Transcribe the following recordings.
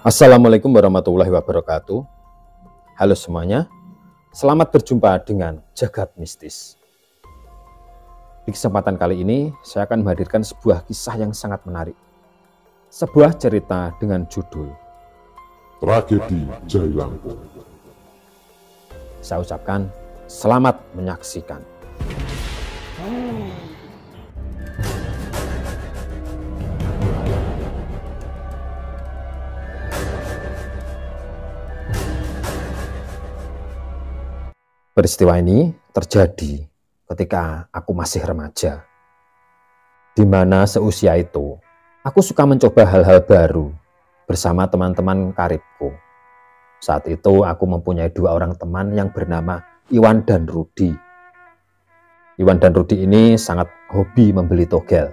Assalamualaikum warahmatullahi wabarakatuh. Halo semuanya, selamat berjumpa dengan Jagat Mistis. Di kesempatan kali ini, saya akan menghadirkan sebuah kisah yang sangat menarik. Sebuah cerita dengan judul Tragedi Jailangkung. Saya ucapkan selamat menyaksikan. Peristiwa ini terjadi ketika aku masih remaja, di mana seusia itu aku suka mencoba hal-hal baru bersama teman-teman karibku. Saat itu aku mempunyai dua orang teman yang bernama Iwan dan Rudi. Iwan dan Rudi ini sangat hobi membeli togel.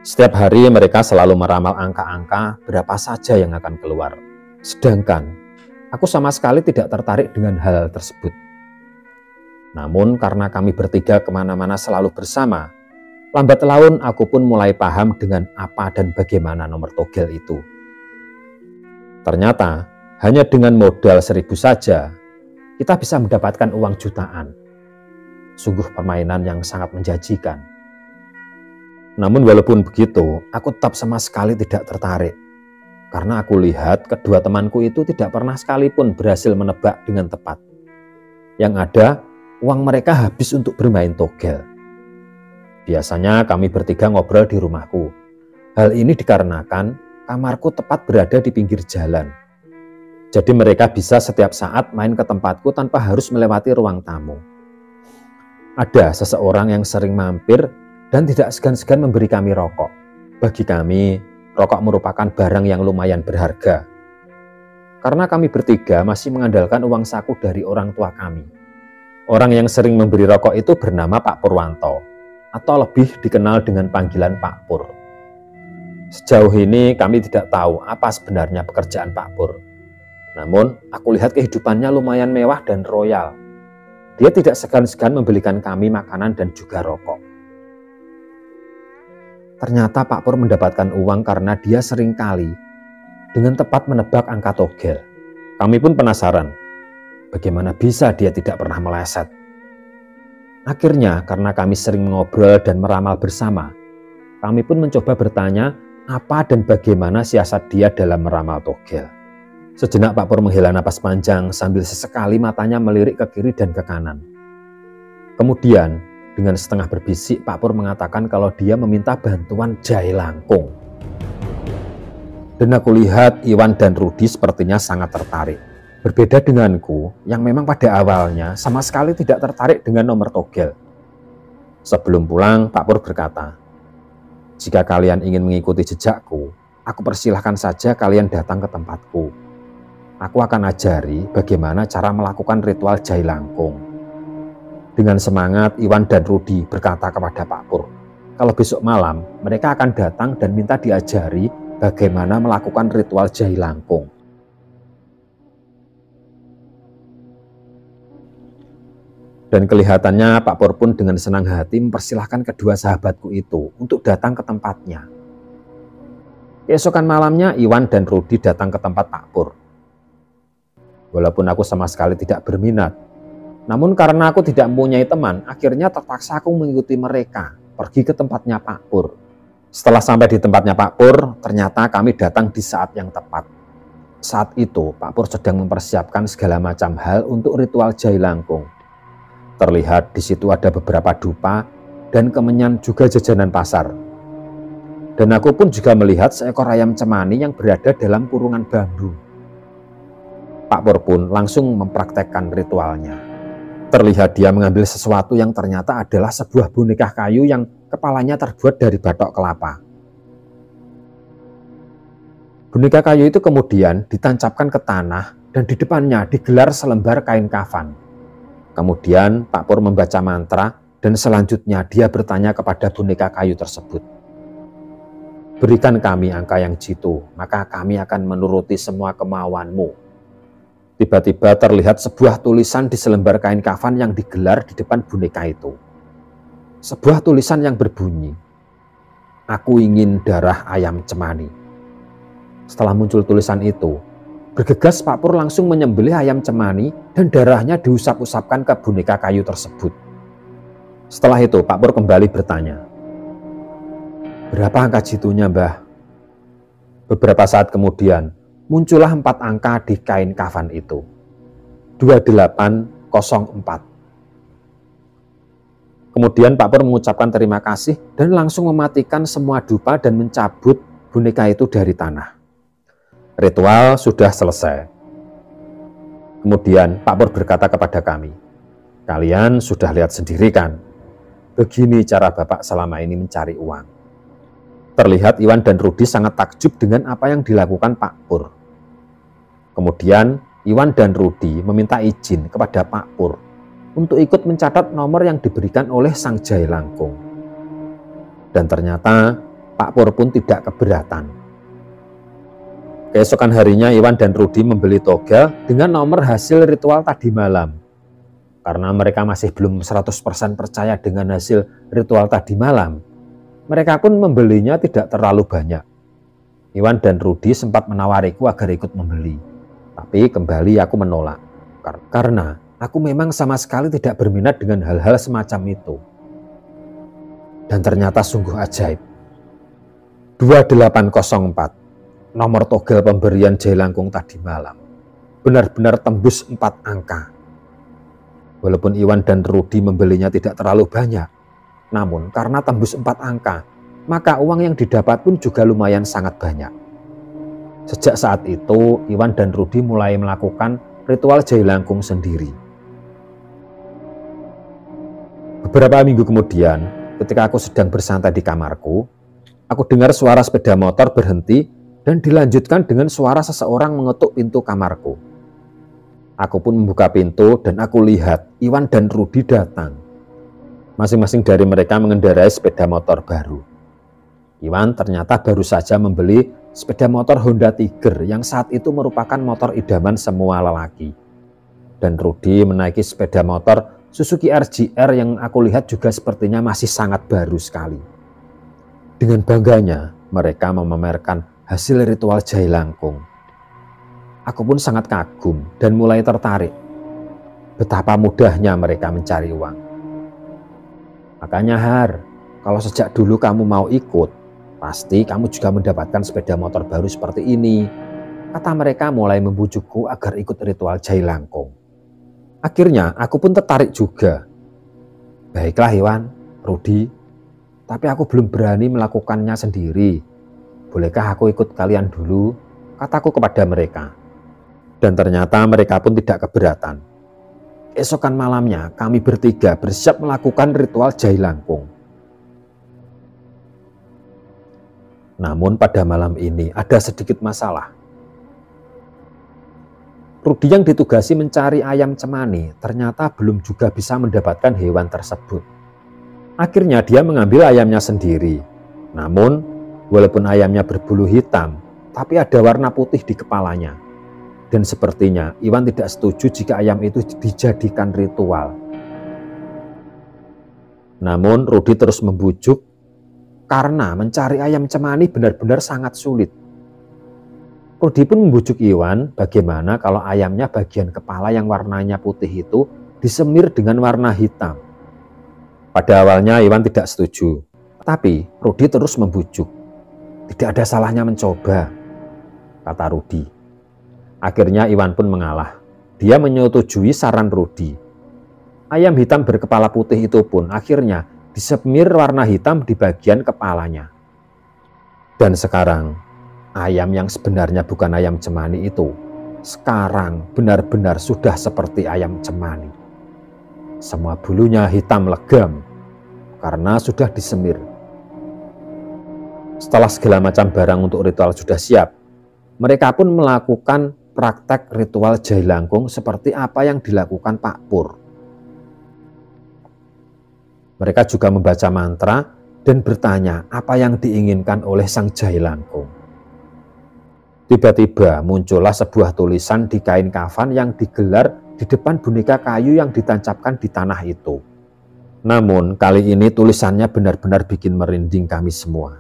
Setiap hari mereka selalu meramal angka-angka berapa saja yang akan keluar. Sedangkan aku sama sekali tidak tertarik dengan hal tersebut. Namun karena kami bertiga kemana-mana selalu bersama, lambat laun aku pun mulai paham dengan apa dan bagaimana nomor togel itu. Ternyata hanya dengan modal 1.000 saja, kita bisa mendapatkan uang jutaan. Sungguh permainan yang sangat menjanjikan. Namun walaupun begitu, aku tetap sama sekali tidak tertarik. Karena aku lihat kedua temanku itu tidak pernah sekalipun berhasil menebak dengan tepat. Yang ada, uang mereka habis untuk bermain togel. Biasanya kami bertiga ngobrol di rumahku. Hal ini dikarenakan kamarku tepat berada di pinggir jalan. Jadi mereka bisa setiap saat main ke tempatku tanpa harus melewati ruang tamu. Ada seseorang yang sering mampir dan tidak segan-segan memberi kami rokok. Bagi kami, rokok merupakan barang yang lumayan berharga. Karena kami bertiga masih mengandalkan uang saku dari orang tua kami. Orang yang sering memberi rokok itu bernama Pak Purwanto, atau lebih dikenal dengan panggilan Pak Pur. Sejauh ini kami tidak tahu apa sebenarnya pekerjaan Pak Pur. Namun, aku lihat kehidupannya lumayan mewah dan royal. Dia tidak segan-segan membelikan kami makanan dan juga rokok. Ternyata Pak Pur mendapatkan uang karena dia sering kali dengan tepat menebak angka togel. Kami pun penasaran. Bagaimana bisa dia tidak pernah meleset? Akhirnya karena kami sering mengobrol dan meramal bersama, kami pun mencoba bertanya apa dan bagaimana siasat dia dalam meramal togel. Sejenak Pak Pur menghela napas panjang sambil sesekali matanya melirik ke kiri dan ke kanan. Kemudian dengan setengah berbisik Pak Pur mengatakan kalau dia meminta bantuan Jailangkung. Dan aku lihat Iwan dan Rudi sepertinya sangat tertarik. Berbeda denganku yang memang pada awalnya sama sekali tidak tertarik dengan nomor togel. Sebelum pulang, Pak Pur berkata, "Jika kalian ingin mengikuti jejakku, aku persilahkan saja kalian datang ke tempatku. Aku akan ajari bagaimana cara melakukan ritual Jailangkung." Dengan semangat, Iwan dan Rudi berkata kepada Pak Pur, kalau besok malam mereka akan datang dan minta diajari bagaimana melakukan ritual Jailangkung. Dan kelihatannya Pak Pur pun dengan senang hati mempersilahkan kedua sahabatku itu untuk datang ke tempatnya. Keesokan malamnya Iwan dan Rudi datang ke tempat Pak Pur. Walaupun aku sama sekali tidak berminat, namun karena aku tidak mempunyai teman, akhirnya terpaksa aku mengikuti mereka pergi ke tempatnya Pak Pur. Setelah sampai di tempatnya Pak Pur, ternyata kami datang di saat yang tepat. Saat itu Pak Pur sedang mempersiapkan segala macam hal untuk ritual Jailangkung. Terlihat di situ ada beberapa dupa dan kemenyan juga jajanan pasar. Dan aku pun juga melihat seekor ayam cemani yang berada dalam kurungan bambu. Pak Pur pun langsung mempraktekkan ritualnya. Terlihat dia mengambil sesuatu yang ternyata adalah sebuah boneka kayu yang kepalanya terbuat dari batok kelapa. Boneka kayu itu kemudian ditancapkan ke tanah dan di depannya digelar selembar kain kafan. Kemudian Pak Pur membaca mantra dan selanjutnya dia bertanya kepada boneka kayu tersebut. "Berikan kami angka yang jitu, maka kami akan menuruti semua kemauanmu." Tiba-tiba terlihat sebuah tulisan di selembar kain kafan yang digelar di depan boneka itu. Sebuah tulisan yang berbunyi, "Aku ingin darah ayam cemani." Setelah muncul tulisan itu, bergegas Pak Pur langsung menyembelih ayam cemani dan darahnya diusap-usapkan ke boneka kayu tersebut. Setelah itu Pak Pur kembali bertanya, "Berapa angka jitunya, Mbah?" Beberapa saat kemudian, muncullah 4 angka di kain kafan itu. 2804. Kemudian Pak Pur mengucapkan terima kasih dan langsung mematikan semua dupa dan mencabut boneka itu dari tanah. Ritual sudah selesai. Kemudian Pak Pur berkata kepada kami, "Kalian sudah lihat sendiri kan? Begini cara Bapak selama ini mencari uang." Terlihat Iwan dan Rudi sangat takjub dengan apa yang dilakukan Pak Pur. Kemudian Iwan dan Rudi meminta izin kepada Pak Pur untuk ikut mencatat nomor yang diberikan oleh sang Jai Langkung. Dan ternyata Pak Pur pun tidak keberatan. Keesokan harinya Iwan dan Rudi membeli toga dengan nomor hasil ritual tadi malam. Karena mereka masih belum 100% percaya dengan hasil ritual tadi malam, mereka pun membelinya tidak terlalu banyak. Iwan dan Rudi sempat menawariku agar ikut membeli, tapi kembali aku menolak. Karena aku memang sama sekali tidak berminat dengan hal-hal semacam itu. Dan ternyata sungguh ajaib. 2804. Nomor togel pemberian Jai Langkung tadi malam benar-benar tembus 4 angka. Walaupun Iwan dan Rudi membelinya tidak terlalu banyak, namun karena tembus 4 angka, maka uang yang didapat pun juga lumayan sangat banyak. Sejak saat itu, Iwan dan Rudi mulai melakukan ritual Jai Langkung sendiri. Beberapa minggu kemudian, ketika aku sedang bersantai di kamarku, aku dengar suara sepeda motor berhenti dan dilanjutkan dengan suara seseorang mengetuk pintu kamarku. Aku pun membuka pintu dan aku lihat Iwan dan Rudi datang. Masing-masing dari mereka mengendarai sepeda motor baru. Iwan ternyata baru saja membeli sepeda motor Honda Tiger yang saat itu merupakan motor idaman semua lelaki. Dan Rudi menaiki sepeda motor Suzuki RGR yang aku lihat juga sepertinya masih sangat baru sekali. Dengan bangganya mereka memamerkan hasil ritual Jai Langkung. Aku pun sangat kagum dan mulai tertarik betapa mudahnya mereka mencari uang. "Makanya Har, kalau sejak dulu kamu mau ikut, pasti kamu juga mendapatkan sepeda motor baru seperti ini," kata mereka mulai membujukku agar ikut ritual Jai Langkung. Akhirnya aku pun tertarik juga. "Baiklah Iwan, Rudi, tapi aku belum berani melakukannya sendiri. Bolehkah aku ikut kalian dulu?" kataku kepada mereka. Dan ternyata mereka pun tidak keberatan. Keesokan malamnya kami bertiga bersiap melakukan ritual Jai Langkung. Namun pada malam ini ada sedikit masalah. Rudi yang ditugasi mencari ayam cemani ternyata belum juga bisa mendapatkan hewan tersebut. Akhirnya dia mengambil ayamnya sendiri. Namun walaupun ayamnya berbulu hitam, tapi ada warna putih di kepalanya. Dan sepertinya Iwan tidak setuju jika ayam itu dijadikan ritual. Namun Rudi terus membujuk karena mencari ayam cemani benar-benar sangat sulit. Rudi pun membujuk Iwan bagaimana kalau ayamnya bagian kepala yang warnanya putih itu disemir dengan warna hitam. Pada awalnya Iwan tidak setuju, tapi Rudi terus membujuk. "Tidak ada salahnya mencoba," kata Rudi. Akhirnya Iwan pun mengalah. Dia menyetujui saran Rudi. Ayam hitam berkepala putih itu pun akhirnya disemir warna hitam di bagian kepalanya. Dan sekarang ayam yang sebenarnya bukan ayam cemani itu sekarang benar-benar sudah seperti ayam cemani. Semua bulunya hitam legam karena sudah disemir. Setelah segala macam barang untuk ritual sudah siap, mereka pun melakukan praktek ritual Jai Langkung seperti apa yang dilakukan Pak Pur. Mereka juga membaca mantra dan bertanya apa yang diinginkan oleh sang Jai Langkung. Tiba-tiba muncullah sebuah tulisan di kain kafan yang digelar di depan boneka kayu yang ditancapkan di tanah itu. Namun kali ini tulisannya benar-benar bikin merinding kami semua.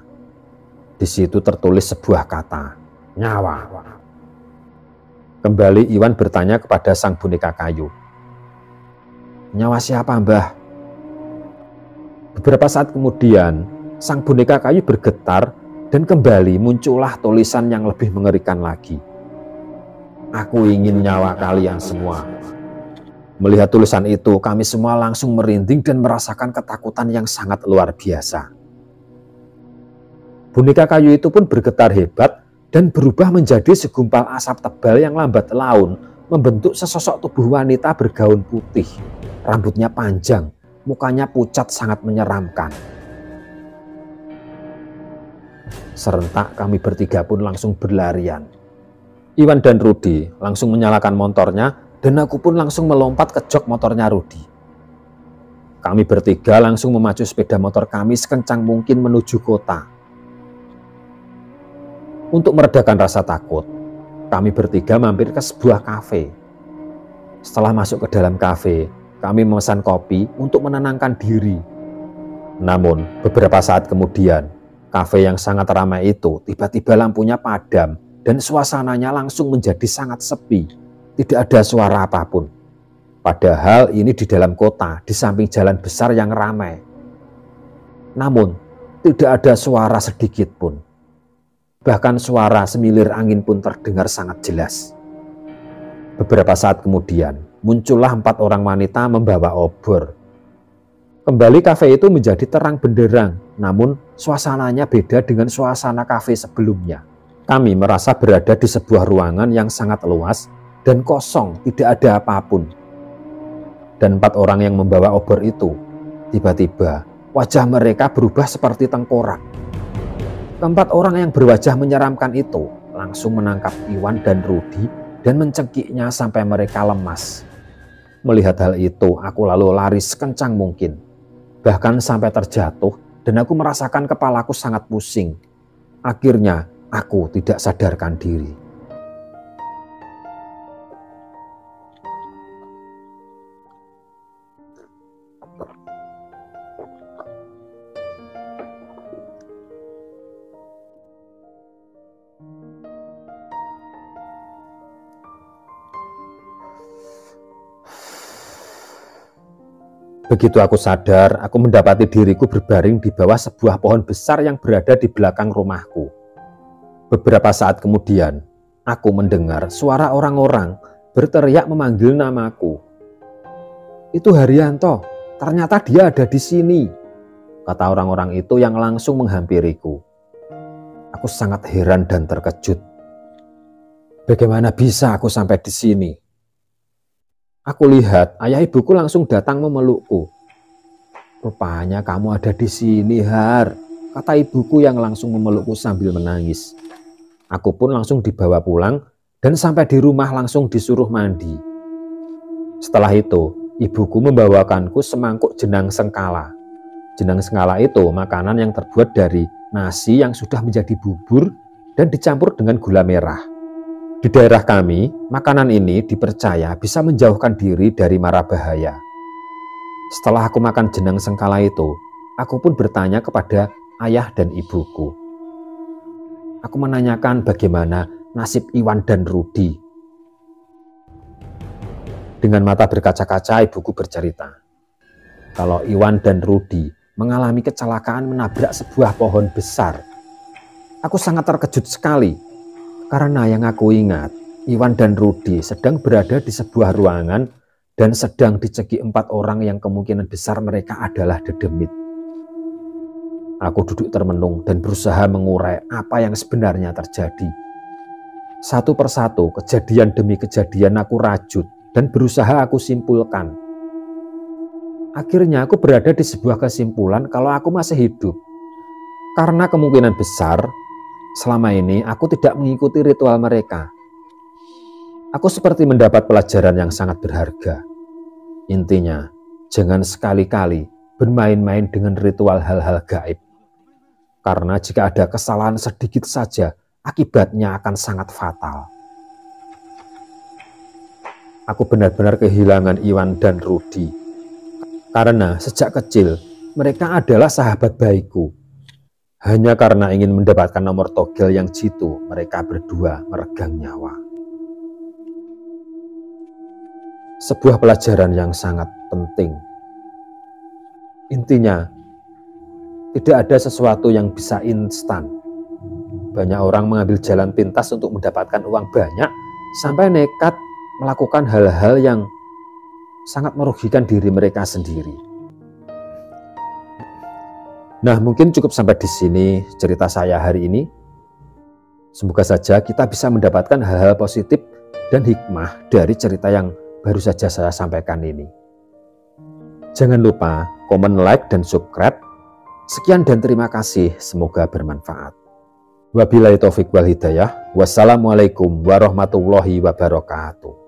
Di situ tertulis sebuah kata, Nyawa. Kembali Iwan bertanya kepada sang boneka kayu. Nyawa siapa, Mbah? Beberapa saat kemudian, sang boneka kayu bergetar dan kembali muncullah tulisan yang lebih mengerikan lagi. Aku ingin nyawa kalian semua. Melihat tulisan itu, kami semua langsung merinding dan merasakan ketakutan yang sangat luar biasa. Boneka kayu itu pun bergetar hebat dan berubah menjadi segumpal asap tebal yang lambat laun membentuk sesosok tubuh wanita bergaun putih. Rambutnya panjang, mukanya pucat sangat menyeramkan. Serentak kami bertiga pun langsung berlarian. Iwan dan Rudi langsung menyalakan motornya dan aku pun langsung melompat ke jok motornya Rudi. Kami bertiga langsung memacu sepeda motor kami sekencang mungkin menuju kota. Untuk meredakan rasa takut, kami bertiga mampir ke sebuah kafe. Setelah masuk ke dalam kafe, kami memesan kopi untuk menenangkan diri. Namun, beberapa saat kemudian, kafe yang sangat ramai itu tiba-tiba lampunya padam dan suasananya langsung menjadi sangat sepi. Tidak ada suara apapun. Padahal ini di dalam kota, di samping jalan besar yang ramai. Namun, tidak ada suara sedikit pun. Bahkan suara semilir angin pun terdengar sangat jelas. Beberapa saat kemudian, muncullah 4 orang wanita membawa obor. Kembali kafe itu menjadi terang benderang, namun suasananya beda dengan suasana kafe sebelumnya. Kami merasa berada di sebuah ruangan yang sangat luas dan kosong, tidak ada apapun. Dan 4 orang yang membawa obor itu, tiba-tiba wajah mereka berubah seperti tengkorak. Keempat orang yang berwajah menyeramkan itu langsung menangkap Iwan dan Rudi dan mencekiknya sampai mereka lemas. Melihat hal itu, aku lalu lari sekencang mungkin. Bahkan sampai terjatuh dan aku merasakan kepalaku sangat pusing. Akhirnya, aku tidak sadarkan diri. Begitu aku sadar, aku mendapati diriku berbaring di bawah sebuah pohon besar yang berada di belakang rumahku. Beberapa saat kemudian, aku mendengar suara orang-orang berteriak memanggil namaku. Itu Haryanto, ternyata dia ada di sini, kata orang-orang itu yang langsung menghampiriku. Aku sangat heran dan terkejut. Bagaimana bisa aku sampai di sini? Aku lihat ayah ibuku langsung datang memelukku. Rupanya kamu ada di sini, Har, kata ibuku yang langsung memelukku sambil menangis. Aku pun langsung dibawa pulang dan sampai di rumah langsung disuruh mandi. Setelah itu, ibuku membawakanku semangkuk jenang sengkala. Jenang sengkala itu makanan yang terbuat dari nasi yang sudah menjadi bubur dan dicampur dengan gula merah. Di daerah kami, makanan ini dipercaya bisa menjauhkan diri dari mara bahaya. Setelah aku makan jenang sengkala itu, aku pun bertanya kepada ayah dan ibuku. Aku menanyakan bagaimana nasib Iwan dan Rudi. Dengan mata berkaca-kaca, ibuku bercerita kalau Iwan dan Rudi mengalami kecelakaan menabrak sebuah pohon besar. Aku sangat terkejut sekali. Karena yang aku ingat, Iwan dan Rudi sedang berada di sebuah ruangan dan sedang dicekik 4 orang yang kemungkinan besar mereka adalah dedemit. Aku duduk termenung dan berusaha mengurai apa yang sebenarnya terjadi. Satu persatu, kejadian demi kejadian aku rajut dan berusaha aku simpulkan. Akhirnya aku berada di sebuah kesimpulan kalau aku masih hidup. Karena kemungkinan besar, selama ini aku tidak mengikuti ritual mereka. Aku seperti mendapat pelajaran yang sangat berharga. Intinya, jangan sekali-kali bermain-main dengan ritual hal-hal gaib. Karena jika ada kesalahan sedikit saja, akibatnya akan sangat fatal. Aku benar-benar kehilangan Iwan dan Rudi. Karena sejak kecil, mereka adalah sahabat baikku. Hanya karena ingin mendapatkan nomor togel yang jitu, mereka berdua meregang nyawa. Sebuah pelajaran yang sangat penting. Intinya, tidak ada sesuatu yang bisa instan. Banyak orang mengambil jalan pintas untuk mendapatkan uang banyak, sampai nekat melakukan hal-hal yang sangat merugikan diri mereka sendiri. Nah, mungkin cukup sampai di sini cerita saya hari ini. Semoga saja kita bisa mendapatkan hal-hal positif dan hikmah dari cerita yang baru saja saya sampaikan ini. Jangan lupa komen, like, dan subscribe. Sekian dan terima kasih, semoga bermanfaat. Wabillahi taufik wal hidayah. Wassalamualaikum warahmatullahi wabarakatuh.